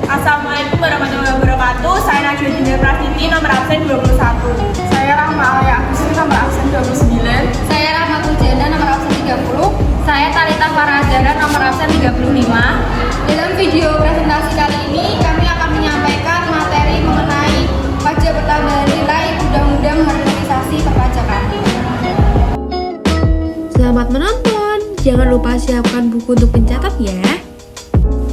Assalamualaikum warahmatullahi wabarakatuh. Saya Najwa Dinda Prastiti, nomor absen 21. Saya Rahma Alaya Agustin, nomor absen 29. Saya Rahma Pujana, nomor absen 30. Saya Talita Farahazara, nomor absen 35. Dalam video presentasi kali ini, kami akan menyampaikan materi mengenai pajak pertambahan nilai Undang-Undang Harmonisasi Perpajakan. Selamat menonton, jangan lupa siapkan buku untuk mencatat ya.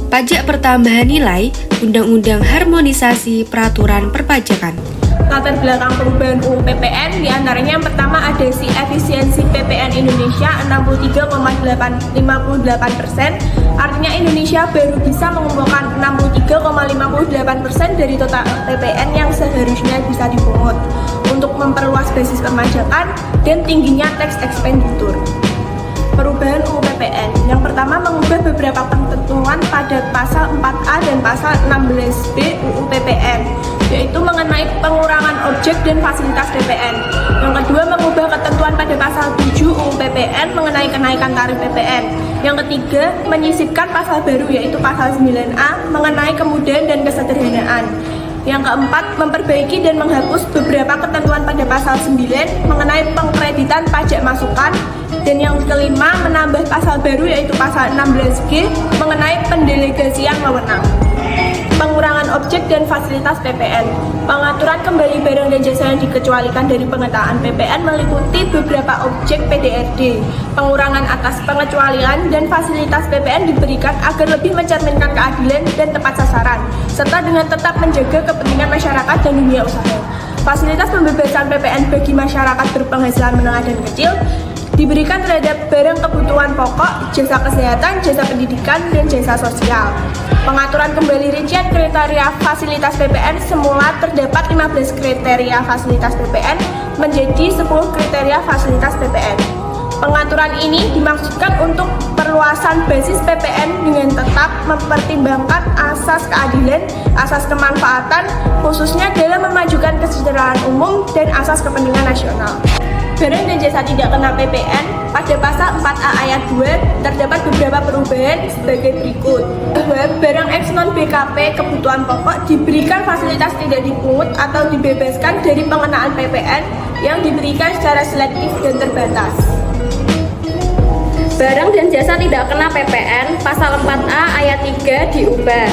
Pajak pertambahan nilai Undang-Undang Harmonisasi Peraturan Perpajakan. Latar belakang perubahan UU PPN diantaranya yang pertama ada si efisiensi PPN Indonesia 63,58%. Artinya Indonesia baru bisa mengumpulkan 63,58% dari total PPN yang seharusnya bisa dipungut untuk memperluas basis perpajakan dan tingginya tax expenditure. Perubahan UU PPN yang pertama mengubah beberapa ketentuan pada pasal 4A dan pasal 16B UU PPN, yaitu mengenai pengurangan objek dan fasilitas PPN. Yang kedua mengubah ketentuan pada pasal 7 UU PPN mengenai kenaikan tarif PPN. Yang ketiga menyisipkan pasal baru yaitu pasal 9A mengenai kemudahan dan kesederhanaan. Yang keempat, memperbaiki dan menghapus beberapa ketentuan pada pasal 9 mengenai pengkreditan pajak masukan. Dan yang kelima, menambah pasal baru yaitu pasal 16G mengenai pendelegasian wewenang. Pengurangan objek dan fasilitas PPN. Pengaturan kembali barang dan jasa yang dikecualikan dari pengetaan PPN meliputi beberapa objek PDRD. Pengurangan atas pengecualian dan fasilitas PPN diberikan agar lebih mencerminkan keadilan dan tepat sasaran, serta dengan tetap menjaga kepentingan masyarakat dan dunia usaha. Fasilitas pembebasan PPN bagi masyarakat berpenghasilan menengah dan kecil diberikan terhadap barang kebutuhan pokok, jasa kesehatan, jasa pendidikan, dan jasa sosial. Pengaturan kembali rincian kriteria fasilitas PPN semula terdapat 15 kriteria fasilitas PPN menjadi 10 kriteria fasilitas PPN. Pengaturan ini dimaksudkan untuk perluasan basis PPN dengan tetap mempertimbangkan asas keadilan, asas kemanfaatan, khususnya dalam memajukan kesejahteraan umum dan asas kepentingan nasional. Barang dan jasa tidak kena PPN, pada pasal 4A ayat 2 terdapat beberapa perubahan sebagai berikut. Bahwa barang X non BKP kebutuhan pokok diberikan fasilitas tidak dipungut atau dibebaskan dari pengenaan PPN yang diberikan secara selektif dan terbatas. Barang dan jasa tidak kena PPN, pasal 4A ayat 3 diubah.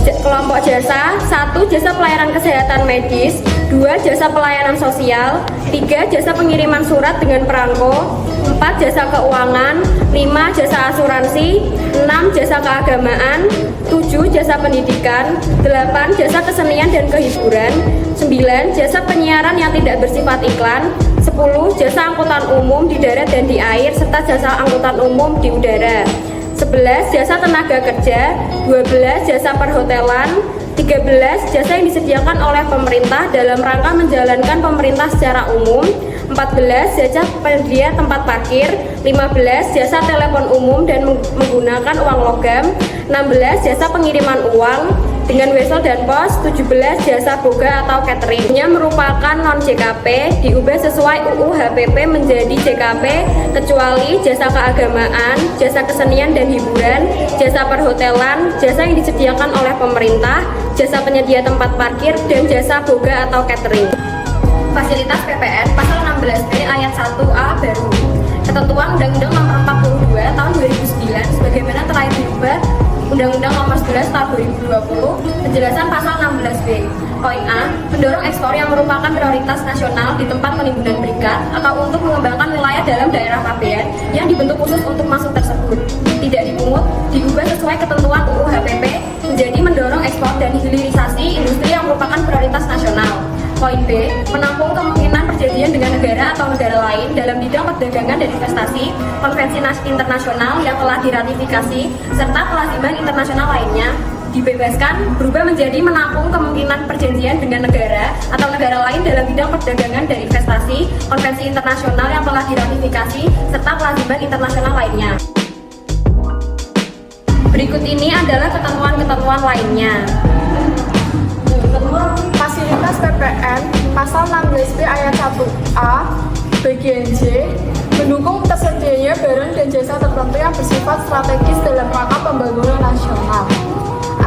Kelompok jasa, 1. Jasa pelayanan kesehatan medis, 2. Jasa pelayanan sosial, 3. Jasa pengiriman surat dengan perangko, 4. Jasa keuangan, 5. Jasa asuransi, 6. Jasa keagamaan, 7. Jasa pendidikan, 8. Jasa kesenian dan kehiburan, 9. Jasa penyiaran yang tidak bersifat iklan, 10. Jasa angkutan umum di darat dan di air serta jasa angkutan umum di udara, 11. Jasa tenaga kerja, 12. Jasa perhotelan, 13. Jasa yang disediakan oleh pemerintah dalam rangka menjalankan pemerintah secara umum, 14. Jasa penyedia tempat parkir, 15. Jasa telepon umum dan menggunakan uang logam, 16. Jasa pengiriman uang dengan wesel dan pos, 17. Jasa boga atau catering. Nya merupakan non-JKP, diubah sesuai UU HPP menjadi JKP kecuali jasa keagamaan, jasa kesenian dan hiburan, jasa perhotelan, jasa yang disediakan oleh pemerintah, jasa penyedia tempat parkir, dan jasa boga atau catering. Fasilitas PPN pasal 16B ayat 1A baru. Ketentuan Undang-Undang Nomor 42 Tahun 2009 sebagaimana telah diubah Undang-Undang Nomor 11 Tahun 2020. Penjelasan pasal 16B. Poin A, mendorong ekspor yang merupakan prioritas nasional di tempat penimbunan berikat atau untuk mengembangkan wilayah dalam daerah pabean yang dibentuk khusus untuk masuk tersebut. Tidak dipungut, diubah sesuai ketentuan UU HPP menjadi mendorong ekspor dan hilirisasi industri yang merupakan prioritas nasional. Poin B, menampung kemungkinan perjanjian dengan negara atau negara lain dalam bidang perdagangan dan investasi, konvensi internasional yang telah diratifikasi, serta kelaziman internasional lainnya, dibebaskan berubah menjadi menampung kemungkinan perjanjian dengan negara atau negara lain dalam bidang perdagangan dan investasi, konvensi internasional yang telah diratifikasi, serta kelaziman internasional lainnya. Berikut ini adalah ketentuan-ketentuan lainnya. Fasilitas PPN pasal 16B ayat 1A bagian J mendukung tersedianya barang dan jasa tertentu yang bersifat strategis dalam rangka pembangunan nasional.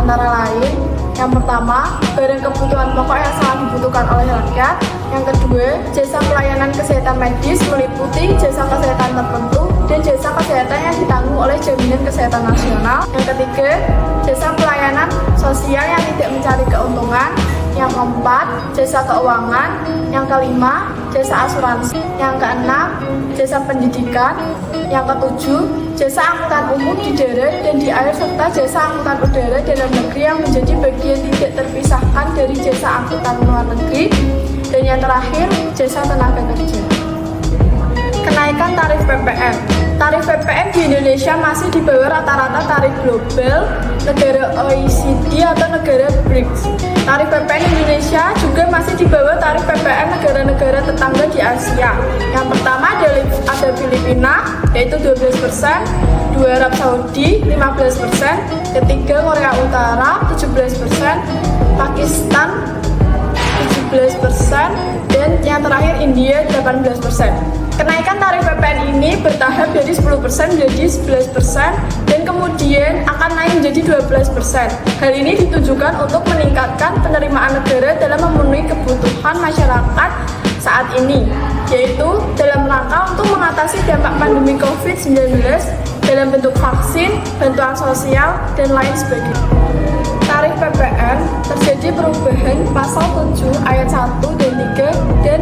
antara lain yang pertama, barang kebutuhan pokok yang sangat dibutuhkan oleh rakyat. Yang kedua, jasa pelayanan kesehatan medis meliputi jasa kesehatan tertentu dan jasa kesehatan yang ditanggung oleh Jaminan Kesehatan Nasional. Yang ketiga, jasa pelayanan sosial yang tidak mencari keuntungan. Yang keempat, jasa keuangan. Yang kelima, jasa asuransi. Yang keenam, jasa pendidikan. Yang ketujuh, jasa angkutan umum di darat dan di air serta jasa angkutan udara dalam negeri yang menjadi bagian tidak terpisahkan dari jasa angkutan luar negeri. Dan yang terakhir, jasa tenaga kerja. Kenaikan tarif PPN. Tarif PPN di Indonesia masih di bawah rata-rata tarif global negara OECD atau negara BRICS. Tarif PPN Indonesia juga masih di bawah tarif PPN negara-negara tetangga di Asia. Yang pertama ada Filipina, yaitu 12%, dua Arab Saudi 15%, ketiga Korea Utara 17%, Pakistan 17%, dan yang terakhir India 18%. Kenaikan tarif PPN ini bertahap dari 10% menjadi 11% dan kemudian akan naik menjadi 12%. Hal ini ditujukan untuk meningkatkan penerimaan negara dalam memenuhi kebutuhan masyarakat saat ini, yaitu dalam rangka untuk mengatasi dampak pandemi COVID-19 dalam bentuk vaksin, bantuan sosial, dan lain sebagainya. Tarif PPN terjadi perubahan pasal 7 ayat 1 dan 3 dan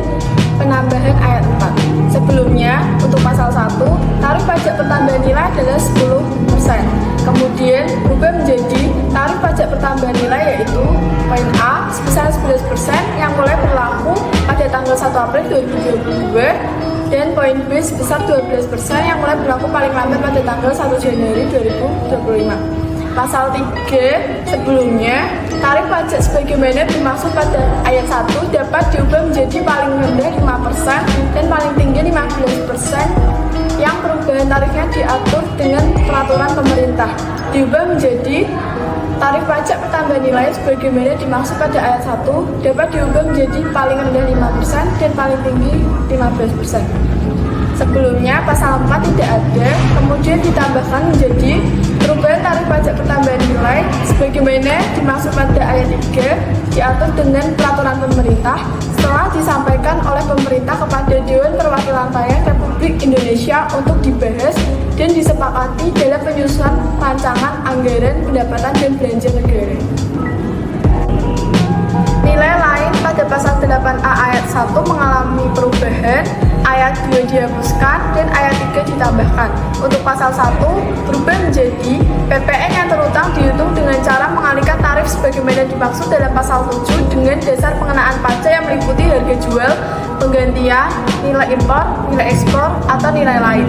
penambahan ayat 4. Sebelumnya, untuk pasal 1, tarif pajak pertambahan nilai adalah 10%. Kemudian berubah menjadi tarif pajak pertambahan nilai yaitu poin A sebesar 11% yang mulai berlaku pada tanggal 1 April 2022 dan poin B sebesar 12% yang mulai berlaku paling lambat pada tanggal 1 Januari 2025. Pasal 3 sebelumnya, tarif pajak sebagaimana dimaksud pada ayat 1 dapat diubah menjadi paling rendah 5% dan paling tinggi 15% yang perubahan tarifnya diatur dengan peraturan pemerintah. Diubah menjadi tarif pajak pertambahan nilai sebagaimana dimaksud pada ayat 1 dapat diubah menjadi paling rendah 5% dan paling tinggi 15%. Sebelumnya pasal 4 tidak ada, kemudian ditambahkan menjadi perubahan tarif pajak pertambahan nilai sebagaimana dimaksud pada ayat 3 diatur dengan peraturan pemerintah setelah disampaikan oleh pemerintah kepada Dewan Perwakilan Rakyat Republik Indonesia untuk dibahas dan disepakati dalam penyusunan rancangan anggaran pendapatan dan belanja negara. Nilai lain pada pasal 8A ayat 1 mengalami perubahan, ayat 2 dihapuskan, dan ayat 3 ditambahkan. Untuk pasal 1 berubah menjadi PPN yang terutang dihitung dengan cara mengalihkan tarif sebagaimana dimaksud dalam pasal 7 dengan dasar pengenaan pajak yang meliputi harga jual, penggantian, nilai impor, nilai ekspor, atau nilai lain.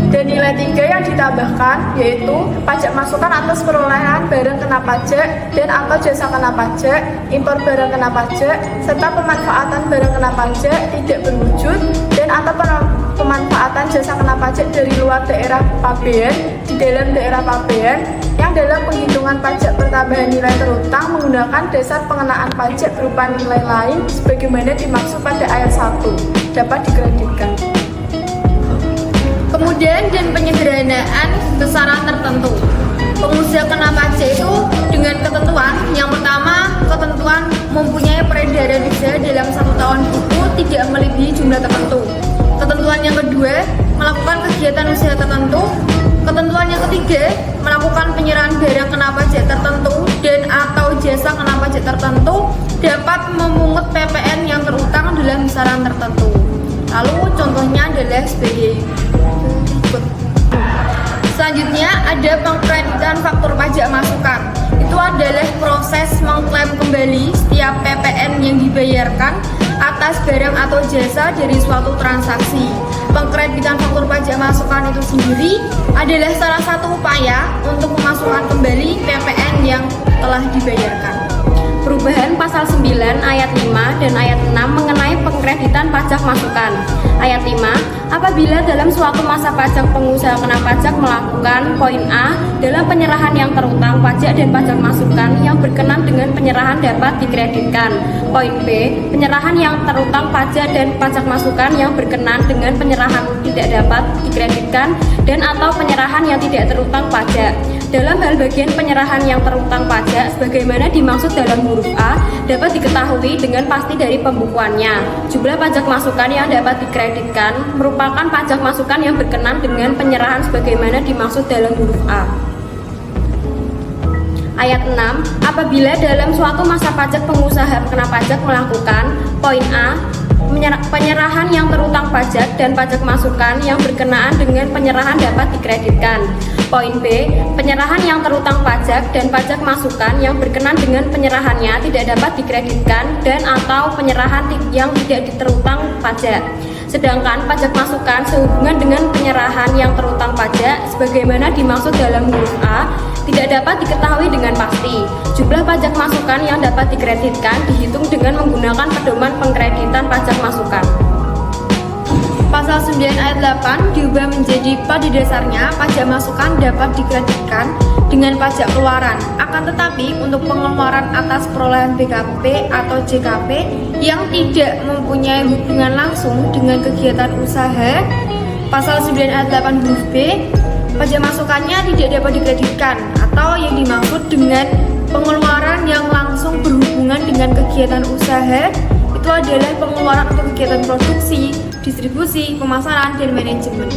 Dan nilai 3 yang ditambahkan yaitu pajak masukan atas perolehan barang kena pajak dan atau jasa kena pajak, impor barang kena pajak, serta pemanfaatan barang kena pajak tidak berwujud dan atau pemanfaatan jasa kena pajak dari luar daerah pabean di dalam daerah pabean yang dalam penghitungan pajak pertambahan nilai terutang menggunakan dasar pengenaan pajak berupa nilai lain sebagaimana dimaksud pada ayat 1 dapat dikreditkan. Kemudian dan penyederhanaan besaran tertentu. Pengusaha kena pajak itu dengan ketentuan yang pertama, ketentuan mempunyai peredaran usaha dalam 1 tahun itu tidak melebihi jumlah tertentu. Ketentuan yang kedua, melakukan kegiatan usaha tertentu. Ketentuan yang ketiga, melakukan penyerahan barang kena pajak tertentu dan atau jasa kena pajak tertentu dapat memungut PPN yang terutang dalam besaran tertentu. Lalu contohnya adalah sebagai berikut. Selanjutnya ada pengkreditan faktur pajak masukan. Itu adalah proses mengklaim kembali setiap PPN yang dibayarkan atas barang atau jasa dari suatu transaksi. Pengkreditan faktur pajak masukan itu sendiri adalah salah satu upaya untuk memasukkan kembali PPN yang telah dibayarkan. Perubahan pasal 9 ayat 5 dan ayat 6 mengenai pengkreditan pajak masukan. Ayat 5, apabila dalam suatu masa pajak pengusaha kena pajak melakukan poin A dalam penyerahan yang terutang pajak dan pajak masukan yang berkenan dengan penyerahan dapat dikreditkan. Poin B, penyerahan yang terutang pajak dan pajak masukan yang berkenan dengan penyerahan tidak dapat dikreditkan dan atau penyerahan yang tidak terutang pajak Dalam hal bagian penyerahan yang terutang pajak sebagaimana dimaksud dalam huruf A dapat diketahui dengan pasti dari pembukuannya. Jumlah pajak masukan yang dapat dikreditkan merupakan pajak masukan yang berkenan dengan penyerahan sebagaimana dimaksud dalam huruf A. Ayat 6, apabila dalam suatu masa pajak pengusaha kena pajak melakukan poin A, penyerahan yang terutang pajak dan pajak masukan yang berkenaan dengan penyerahan dapat dikreditkan. Poin B, penyerahan yang terutang pajak dan pajak masukan yang berkenan dengan penyerahannya tidak dapat dikreditkan dan atau penyerahan yang tidak diterutang pajak. Sedangkan pajak masukan sehubungan dengan penyerahan yang terutang pajak sebagaimana dimaksud dalam huruf A tidak dapat diketahui dengan pasti. Jumlah pajak masukan yang dapat dikreditkan dihitung dengan menggunakan pedoman pengkreditan pajak masukan. Pasal 9 ayat 8 diubah menjadi pada dasarnya pajak masukan dapat dikreditkan dengan pajak keluaran. Akan tetapi untuk pengeluaran atas perolehan BKP atau JKP yang tidak mempunyai hubungan langsung dengan kegiatan usaha, pasal 9 ayat 8 huruf B, pajak masukannya tidak dapat dikreditkan atau yang dimaksud dengan pengeluaran yang langsung berhubungan dengan kegiatan usaha itu adalah pengeluaran untuk kegiatan produksi, distribusi, pemasaran, dan manajemen.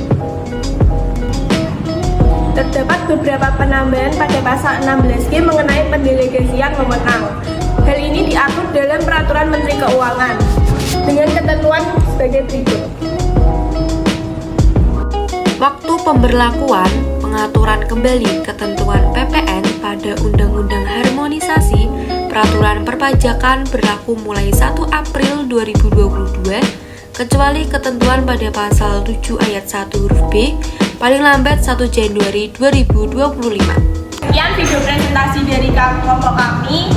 Terdapat beberapa penambahan pada pasal 16G mengenai pendelegasian wewenang. Hal ini diatur dalam Peraturan Menteri Keuangan dengan ketentuan sebagai berikut. Waktu pemberlakuan pengaturan kembali ketentuan PPN pada Undang-Undang Harmonisasi Peraturan Perpajakan berlaku mulai 1 April 2022 kecuali ketentuan pada pasal 7 ayat 1 huruf B paling lambat 1 Januari 2025. Sekian video presentasi dari kelompok kami.